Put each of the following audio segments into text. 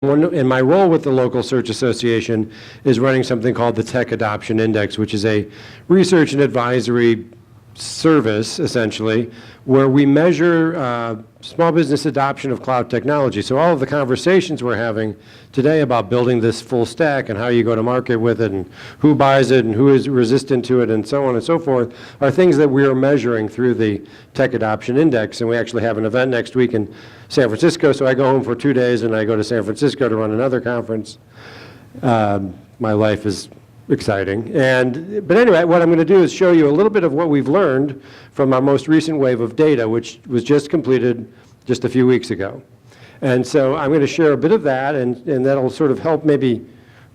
And my role with the local search association is running something called the Tech Adoption Index, which is a research and advisory service, essentially, where we measure small business adoption of cloud technology. So all of the conversations we're having today about building this full stack and how you go to market with it and who buys it and who is resistant to it and so on and so forth are things that we are measuring through the Tech Adoption Index. And we actually have an event next week in San Francisco, so I go home for 2 days and I go to San Francisco to run another conference. My life is exciting. But anyway, what I'm going to do is show you a little bit of what we've learned from our most recent wave of data, which was just completed just a few weeks ago. And so I'm going to share a bit of that, and that'll sort of help maybe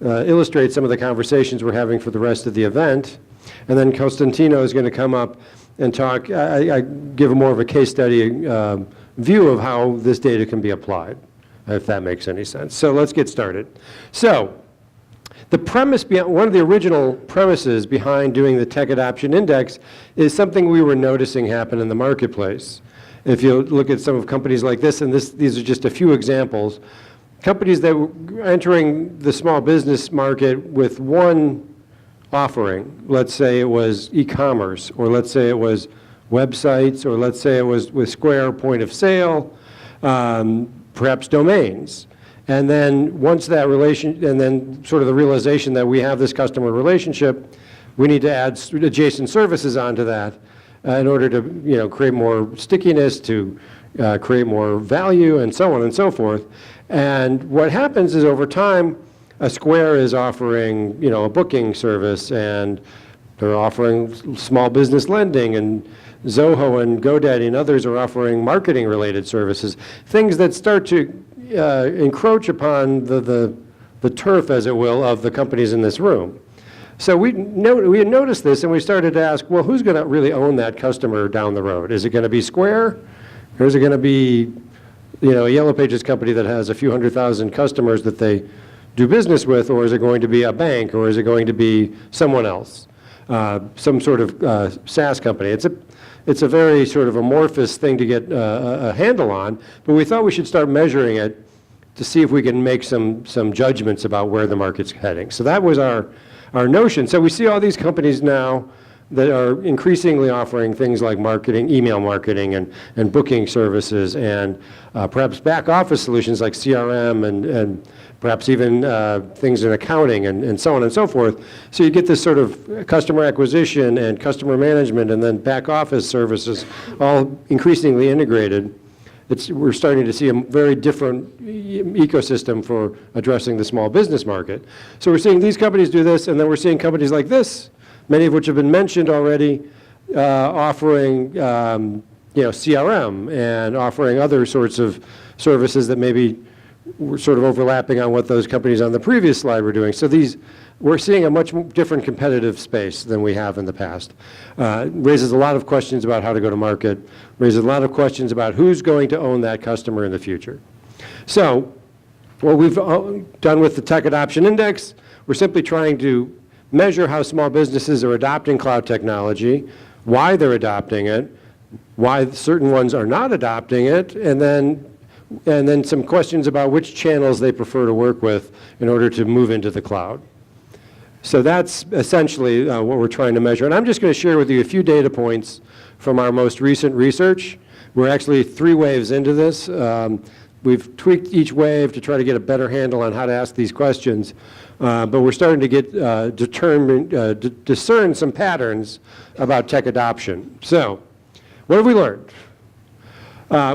illustrate some of the conversations we're having for the rest of the event. And then Costantino is going to come up and talk, I give more of a case study view of how this data can be applied, if that makes any sense. So let's get started. So the premise, one of the original premises behind doing the Tech Adoption Index is something we were noticing happen in the marketplace. If you look at some of companies like this, and these are just a few examples, companies that were entering the small business market with one offering, let's say it was e-commerce, or let's say it was websites, or let's say it was with Square point of sale, perhaps domains. And then once that and then sort of the realization that we have this customer relationship, we need to add adjacent services onto that in order to create more stickiness, to create more value, and so on and so forth. And what happens is over time, a Square is offering a booking service, and they're offering small business lending, and Zoho and GoDaddy and others are offering marketing-related services, things that start to encroach upon the turf, as it will, of the companies in this room. So we had noticed this, and we started to ask, well, who's going to really own that customer down the road? Is it going to be Square, or is it going to be a Yellow Pages company that has a few 100,000 customers that they do business with, or is it going to be a bank, or is it going to be someone else, some sort of SaaS company? It's a very sort of amorphous thing to get a handle on, but we thought we should start measuring it to see if we can make some judgments about where the market's heading. So that was our notion. So we see all these companies now that are increasingly offering things like marketing, email marketing, and booking services, and perhaps back office solutions like CRM and perhaps even things in accounting and so on and so forth. So you get this sort of customer acquisition and customer management and then back office services all increasingly integrated. We're starting to see a very different ecosystem for addressing the small business market. So we're seeing these companies do this, and then we're seeing companies like this, many of which have been mentioned already, offering CRM and offering other sorts of services that maybe we're sort of overlapping on what those companies on the previous slide were doing. So we're seeing a much different competitive space than we have in the past. Raises a lot of questions about how to go to market, raises a lot of questions about who's going to own that customer in the future. So what we've done with the Tech Adoption Index, we're simply trying to measure how small businesses are adopting cloud technology, why they're adopting it, why certain ones are not adopting it, and then some questions about which channels they prefer to work with in order to move into the cloud. So that's essentially what we're trying to measure. And I'm just going to share with you a few data points from our most recent research. We're actually 3 waves into this. We've tweaked each wave to try to get a better handle on how to ask these questions. But we're starting to get discern some patterns about tech adoption. So what have we learned?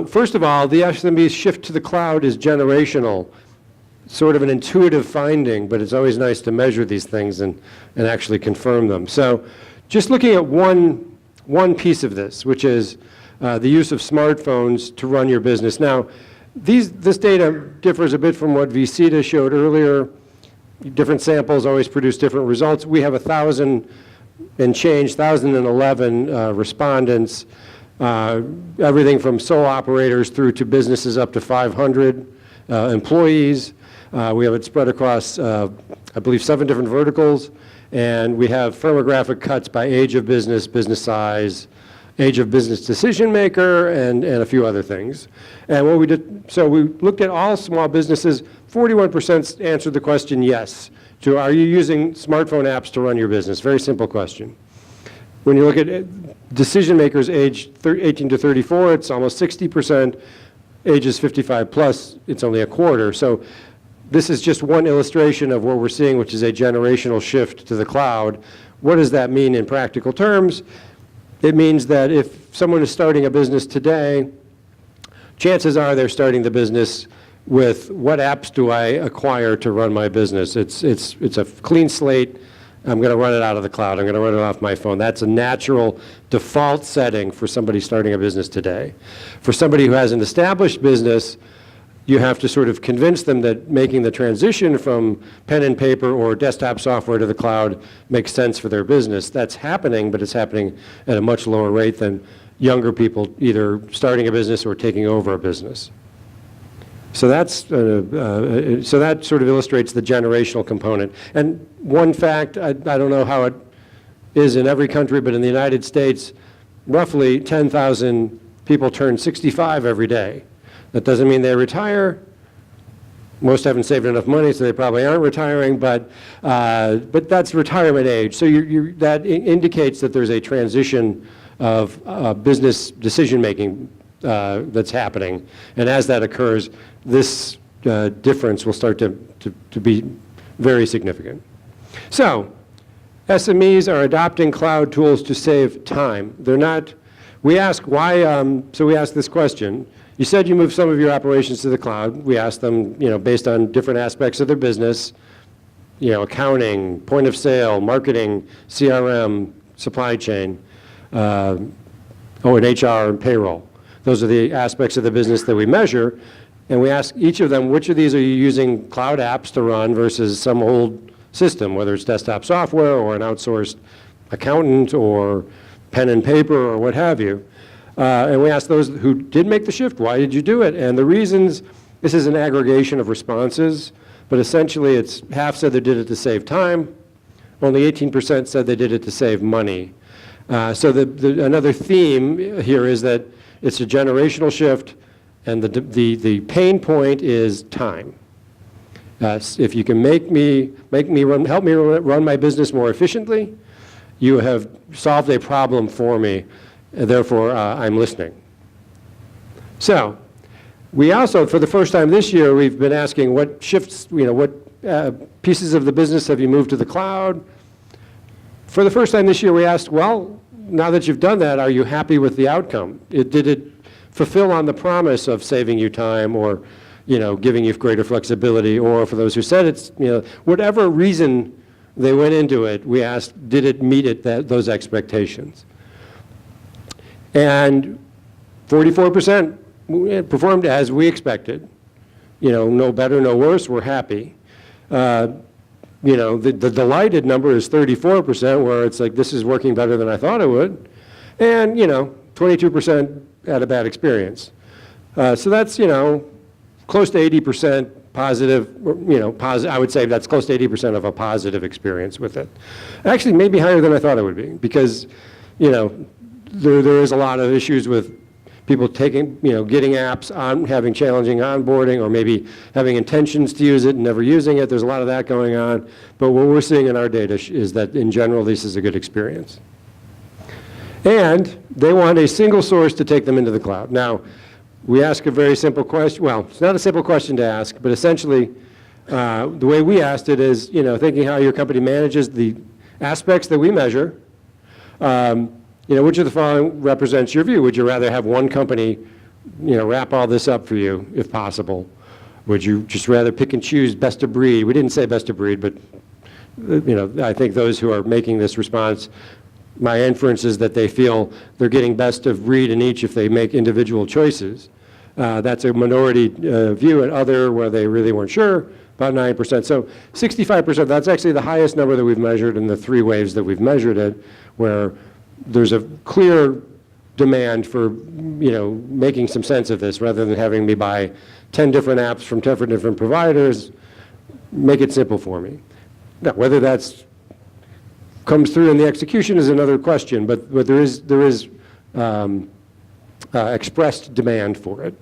First of all, the SMB's shift to the cloud is generational, sort of an intuitive finding, but it's always nice to measure these things and actually confirm them. So just looking at one piece of this, which is the use of smartphones to run your business. Now, this data differs a bit from what VCTA showed earlier. Different samples always produce different results. We have 1,000 and change, 1,011 respondents. Everything from sole operators through to businesses up to 500 employees. We have it spread across, I believe, 7 different verticals, and we have firmographic cuts by age of business, business size, age of business decision maker, and a few other things. And what we did, so we looked at all small businesses 41% answered the question yes. So are you using smartphone apps to run your business? Very simple question. When you look at decision makers age 18 to 34, it's almost 60%. Ages 55 plus, it's only a quarter. So this is just one illustration of what we're seeing, which is a generational shift to the cloud. What does that mean in practical terms? It means that if someone is starting a business today, chances are they're starting the business with what apps do I acquire to run my business? It's a clean slate. I'm going to run it out of the cloud. I'm going to run it off my phone. That's a natural default setting for somebody starting a business today. For somebody who has an established business, you have to sort of convince them that making the transition from pen and paper or desktop software to the cloud makes sense for their business. That's happening, but it's happening at a much lower rate than younger people either starting a business or taking over a business. So so that sort of illustrates the generational component. And one fact, I don't know how it is in every country, but in the United States, roughly 10,000 people turn 65 every day. That doesn't mean they retire. Most haven't saved enough money, so they probably aren't retiring, but that's retirement age. So that indicates that there's a transition of business decision-making that's happening. And as that occurs, this difference will start to be very significant. So SMEs are adopting cloud tools to save time. They're not, we ask why, so we ask this question. You said you moved some of your operations to the cloud. We asked them, based on different aspects of their business, accounting, point of sale, marketing, CRM, supply chain, and HR and payroll. Those are the aspects of the business that we measure. And we ask each of them, which of these are you using cloud apps to run versus some old system, whether it's desktop software or an outsourced accountant or pen and paper or what have you. And we asked those who did make the shift, why did you do it? And the reasons, this is an aggregation of responses, but essentially it's half said they did it to save time, only 18% said they did it to save money. So another theme here is that it's a generational shift, and the pain point is time. If you can help me run my business more efficiently, you have solved a problem for me. And therefore, I'm listening. So, we also, for the first time this year, we've been asking what shifts, what pieces of the business have you moved to the cloud? For the first time this year, we asked, well, now that you've done that, are you happy with the outcome? Did it fulfill on the promise of saving you time or, giving you greater flexibility? Or for those who said it's, whatever reason they went into it, we asked, did it meet those expectations? And 44% performed as we expected. No better, no worse, we're happy. The delighted number is 34%, where it's like, this is working better than I thought it would. And, 22% had a bad experience. So that's, close to 80% positive, I would say that's close to 80% of a positive experience with it. Actually, maybe higher than I thought it would be, because, there is a lot of issues with people getting apps on, having challenging onboarding, or maybe having intentions to use it and never using it. There's a lot of that going on. But what we're seeing in our data is that, in general, this is a good experience. And they want a single source to take them into the cloud. Now, we ask a very simple question. Well, it's not a simple question to ask, but essentially, the way we asked it is, thinking how your company manages the aspects that we measure. Which of the following represents your view? Would you rather have one company, wrap all this up for you, if possible? Would you just rather pick and choose best of breed? We didn't say best of breed, but, I think those who are making this response, my inference is that they feel they're getting best of breed in each if they make individual choices. That's a minority view, and other where they really weren't sure, about 9%. So 65%, that's actually the highest number that we've measured in the 3 waves that we've measured it, where there's a clear demand for, making some sense of this rather than having me buy 10 different apps from 10 different providers. Make it simple for me. Now, whether that's comes through in the execution is another question, but there is expressed demand for it.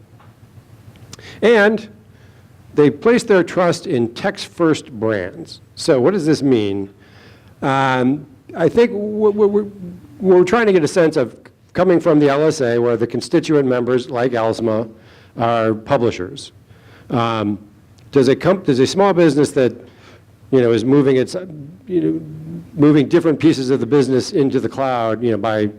And they place their trust in text-first brands. So what does this mean? I think we're trying to get a sense of, coming from the LSA, where the constituent members, like ELSMA, are publishers. Does a small business that, is moving moving different pieces of the business into the cloud, by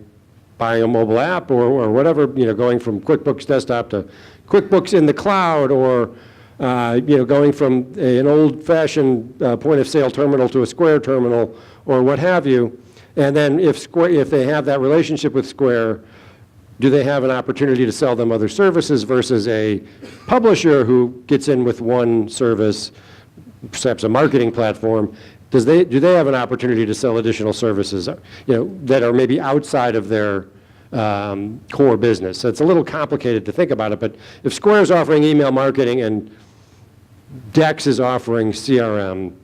buying a mobile app or whatever, going from QuickBooks Desktop to QuickBooks in the cloud, or going from an old-fashioned point-of-sale terminal to a Square terminal, or what have you. And then if they have that relationship with Square, do they have an opportunity to sell them other services versus a publisher who gets in with one service, perhaps a marketing platform? Do they have an opportunity to sell additional services, that are maybe outside of their core business? So it's a little complicated to think about it, but if Square is offering email marketing and Dex is offering CRM,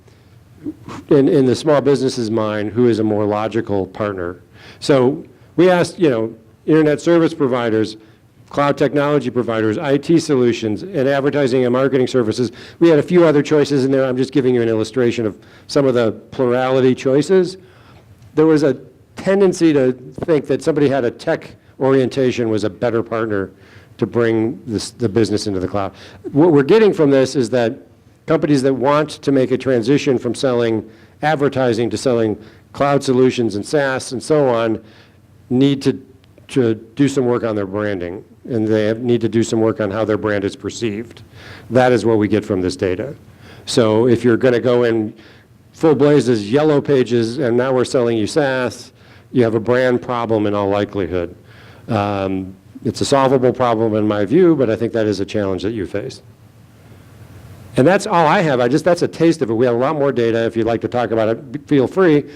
in the small business's mind, who is a more logical partner? So we asked, internet service providers, cloud technology providers, IT solutions, and advertising and marketing services. We had a few other choices in there. I'm just giving you an illustration of some of the plurality choices. There was a tendency to think that somebody had a tech orientation was a better partner to bring the business into the cloud. What we're getting from this is that companies that want to make a transition from selling advertising to selling cloud solutions and SaaS and so on need to do some work on their branding, and they need to do some work on how their brand is perceived. That is what we get from this data. So if you're going to go in full blazes, yellow pages, and now we're selling you SaaS, you have a brand problem in all likelihood. It's a solvable problem in my view, but I think that is a challenge that you face. And that's all I have. That's a taste of it. We have a lot more data. If you'd like to talk about it, feel free.